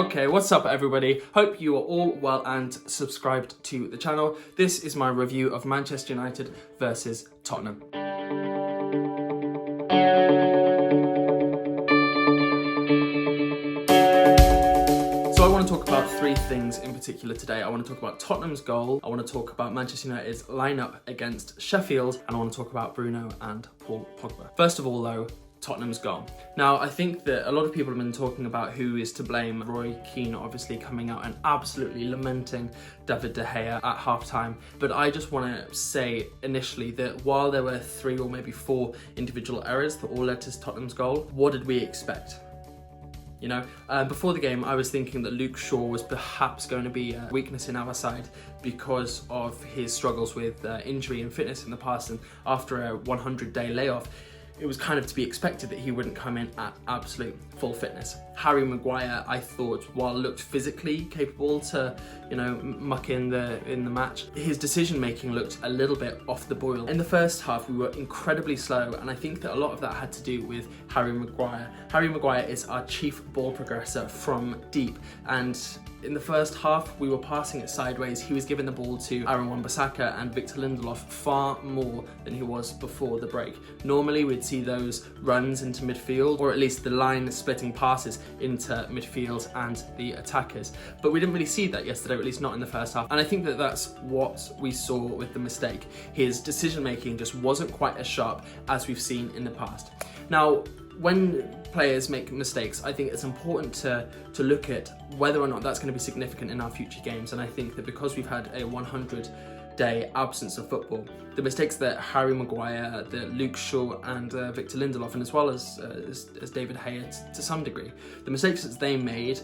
Okay, what's up everybody? Hope you are all well and subscribed to the channel. This is my review of Manchester United versus Tottenham. So I want to talk about three things in particular today. I want to talk about Tottenham's goal, I want to talk about Manchester United's lineup against Sheffield, and I want to talk about Bruno and Paul Pogba. First of all though, Tottenham's goal. Now, I think that a lot of people have been talking about who is to blame. Roy Keane obviously coming out and absolutely lamenting David De Gea at half-time. But I just want to say initially that while there were 3 or maybe 4 individual errors that all led to Tottenham's goal, what did we expect? You know, before the game, I was thinking that Luke Shaw was perhaps going to be a weakness in our side because of his struggles with injury and fitness in the past, and after a 100-day layoff, it was kind of to be expected that he wouldn't come in at absolute full fitness. Harry Maguire, I thought, while looked physically capable to, you know, muck in the match, his decision-making looked a little bit off the boil. In the first half, we were incredibly slow, and I think that a lot of that had to do with Harry Maguire. Harry Maguire is our chief ball progressor from deep, and in the first half, we were passing it sideways. He was giving the ball to Aaron Wan-Bissaka and Victor Lindelof far more than he was before the break. Normally, we'd see those runs into midfield, or at least the line splitting passes into midfield and the attackers. But we didn't really see that yesterday, or at least not in the first half. And I think that that's what we saw with the mistake. His decision-making just wasn't quite as sharp as we've seen in the past. Now, when players make mistakes, I think it's important to look at whether or not that's going to be significant in our future games. And I think that because we've had a 100-day absence of football, the mistakes that Harry Maguire, that Luke Shaw and Victor Lindelof, and as well as David Gea to some degree, the mistakes that they made,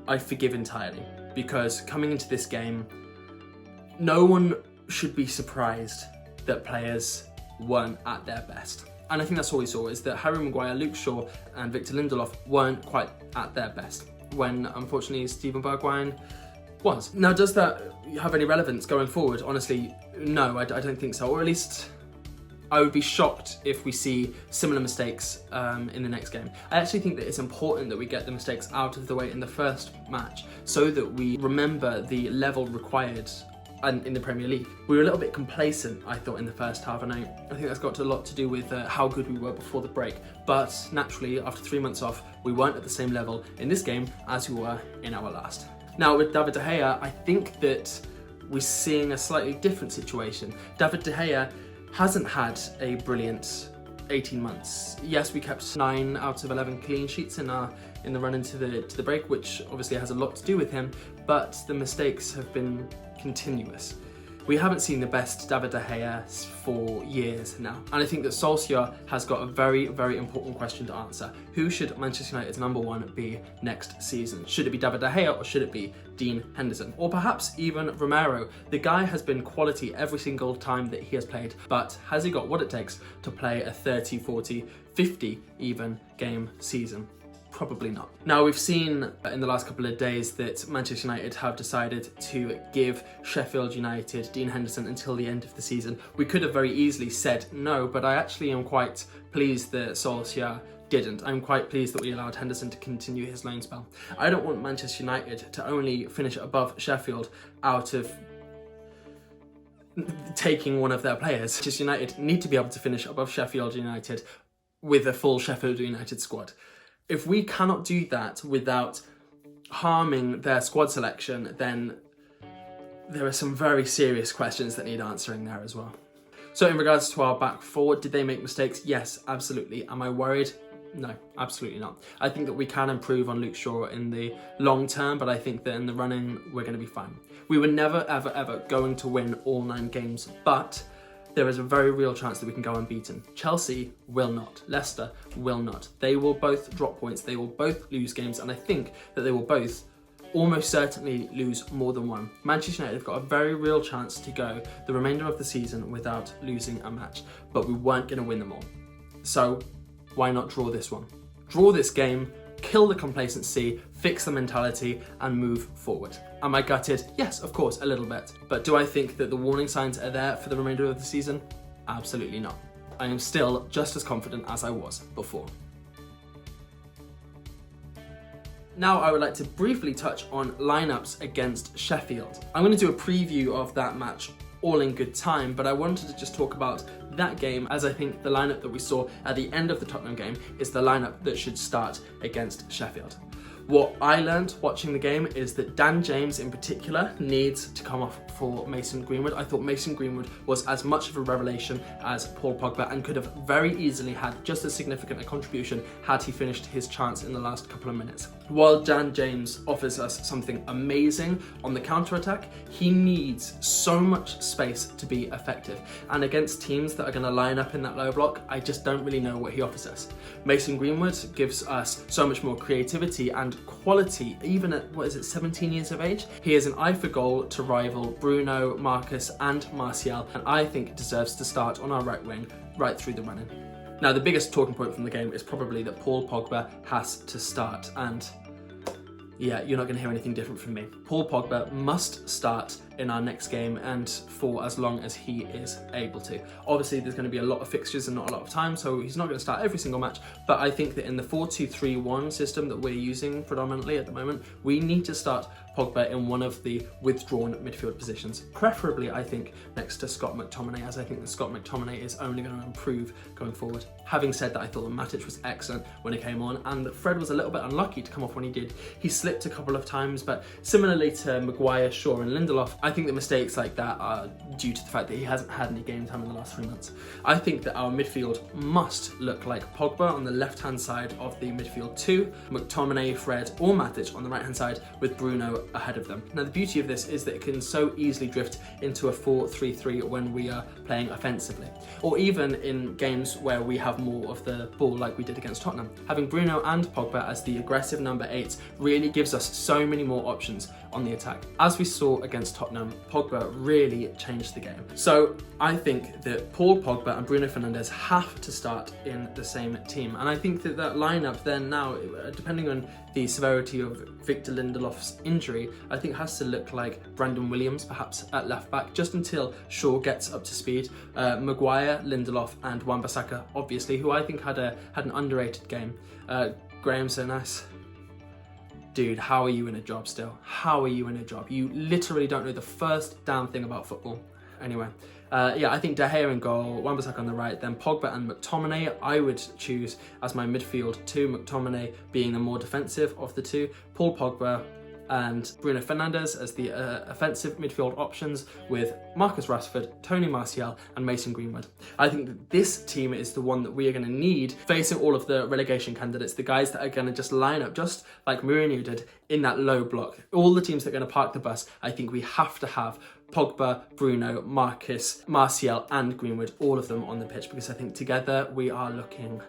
I forgive entirely. Because coming into this game, no one should be surprised that players weren't at their best. And I think that's all we saw, is that Harry Maguire, Luke Shaw and Victor Lindelof weren't quite at their best, when unfortunately Steven Bergwijn was. Now, does that have any relevance going forward? Honestly, no, I don't think so. Or at least I would be shocked if we see similar mistakes in the next game. I actually think that it's important that we get the mistakes out of the way in the first match so that we remember the level required and in the Premier League. We were a little bit complacent, I thought, in the first half, and I think that's got a lot to do with how good we were before the break. But naturally, after 3 months off, we weren't at the same level in this game as we were in our last. Now, with David De Gea, I think that we're seeing a slightly different situation. David De Gea hasn't had a brilliant 18 months. Yes, we kept 9 out of 11 clean sheets in the run into the break, which obviously has a lot to do with him, but the mistakes have been continuous. We haven't seen the best David De Gea for years now. And I think that Solskjaer has got a very, very important question to answer. Who should Manchester United's #1 be next season? Should it be David De Gea or should it be Dean Henderson? Or perhaps even Romero? The guy has been quality every single time that he has played, but has he got what it takes to play a 30, 40, 50 even game season? Probably not. Now, we've seen in the last couple of days that Manchester United have decided to give Sheffield United Dean Henderson until the end of the season. We could have very easily said no, but I actually am quite pleased that Solskjaer didn't. I'm quite pleased that we allowed Henderson to continue his loan spell. I don't want Manchester United to only finish above Sheffield out of taking one of their players. Manchester United need to be able to finish above Sheffield United with a full Sheffield United squad. If we cannot do that without harming their squad selection, then there are some very serious questions that need answering there as well. So in regards to our back four, did they make mistakes? Yes, absolutely. Am I worried? No, absolutely not. I think that we can improve on Luke Shaw in the long term, but I think that in the running, we're going to be fine. We were never, ever, ever going to win all 9 games, but there is a very real chance that we can go unbeaten. Chelsea will not. Leicester will not. They will both drop points. They will both lose games. And I think that they will both almost certainly lose more than one. Manchester United have got a very real chance to go the remainder of the season without losing a match. But we weren't going to win them all. So why not draw this one? Draw this game, kill the complacency, fix the mentality, and move forward. Am I gutted? Yes, of course, a little bit. But do I think that the warning signs are there for the remainder of the season? Absolutely not. I am still just as confident as I was before. Now I would like to briefly touch on lineups against Sheffield. I'm going to do a preview of that match all in good time, but I wanted to just talk about that game, as I think the lineup that we saw at the end of the Tottenham game is the lineup that should start against Sheffield. What I learned watching the game is that Dan James in particular needs to come off for Mason Greenwood. I thought Mason Greenwood was as much of a revelation as Paul Pogba and could have very easily had just as significant a contribution had he finished his chance in the last couple of minutes. While Dan James offers us something amazing on the counter-attack, he needs so much space to be effective. And against teams that are going to line up in that low block, I just don't really know what he offers us. Mason Greenwood gives us so much more creativity and quality, even at, 17 years of age? He has an eye for goal to rival Bruno, Marcus and Martial, and I think deserves to start on our right wing right through the running. Now, the biggest talking point from the game is probably that Paul Pogba has to start, and yeah, you're not going to hear anything different from me. Paul Pogba must start in our next game and for as long as he is able to. Obviously, there's going to be a lot of fixtures and not a lot of time, so he's not going to start every single match, but I think that in the 4-2-3-1 system that we're using predominantly at the moment, we need to start Pogba in one of the withdrawn midfield positions. Preferably, I think, next to Scott McTominay, as I think that Scott McTominay is only going to improve going forward. Having said that, I thought that Matic was excellent when he came on, and that Fred was a little bit unlucky to come off when he did. He slipped a couple of times, but similarly to Maguire, Shaw and Lindelof, I think that mistakes like that are due to the fact that he hasn't had any game time in the last 3 months. I think that our midfield must look like Pogba on the left-hand side of the midfield 2, McTominay, Fred or Matic on the right-hand side with Bruno ahead of them. Now, the beauty of this is that it can so easily drift into a 4-3-3 when we are playing offensively, or even in games where we have more of the ball like we did against Tottenham. Having Bruno and Pogba as the aggressive number 8 really gives us so many more options on the attack. As we saw against Tottenham, Pogba really changed the game. So I think that Paul Pogba and Bruno Fernandes have to start in the same team, and I think that that lineup then now, depending on the severity of Victor Lindelof's injury, I think has to look like Brandon Williams perhaps at left back just until Shaw gets up to speed. Maguire, Lindelof and Wan-Bissaka obviously, who I think had an underrated game. Graham Souness. Dude, how are you in a job still? How are you in a job? You literally don't know the first damn thing about football. Anyway, yeah, I think De Gea in goal, Wan-Bissaka on the right, then Pogba and McTominay I would choose as my midfield 2, McTominay being the more defensive of the two, Paul Pogba and Bruno Fernandes as the offensive midfield options with Marcus Rashford, Tony Martial and Mason Greenwood. I think that this team is the one that we are going to need facing all of the relegation candidates, the guys that are going to just line up just like Mourinho did in that low block. All the teams that are going to park the bus, I think we have to have Pogba, Bruno, Marcus, Martial and Greenwood, all of them on the pitch, because I think together we are looking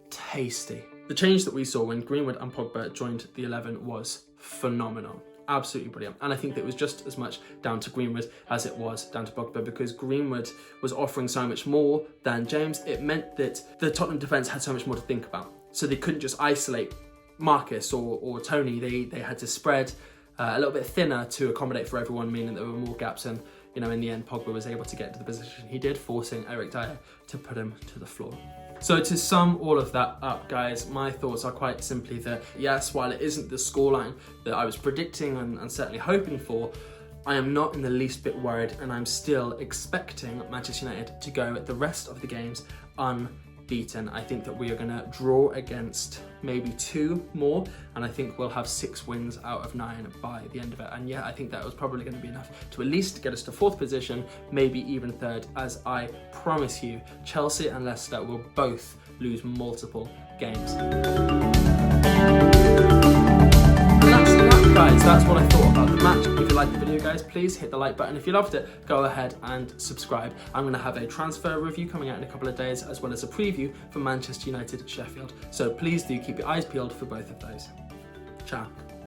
tasty. The change that we saw when Greenwood and Pogba joined the 11 was phenomenal. Absolutely brilliant. And I think that it was just as much down to Greenwood as it was down to Pogba, because Greenwood was offering so much more than James. It meant that the Tottenham defence had so much more to think about. So they couldn't just isolate Marcus or Tony. They had to spread a little bit thinner to accommodate for everyone, meaning there were more gaps, and in the end Pogba was able to get to the position he did, forcing Eric Dyer to put him to the floor. So to sum all of that up, guys, my thoughts are quite simply that, yes, while it isn't the scoreline that I was predicting and certainly hoping for, I am not in the least bit worried, and I'm still expecting Manchester United to go the rest of the games unbeaten. I think that we are going to draw against maybe 2 more, and I think we'll have 6 wins out of 9 by the end of it. And yeah, I think that was probably going to be enough to at least get us to 4th position, maybe even 3rd, as I promise you, Chelsea and Leicester will both lose multiple games. Guys, that's what I thought about the match. If you liked the video, guys, please hit the like button. If you loved it, go ahead and subscribe. I'm going to have a transfer review coming out in a couple of days, as well as a preview for Manchester United Sheffield. So please do keep your eyes peeled for both of those. Ciao.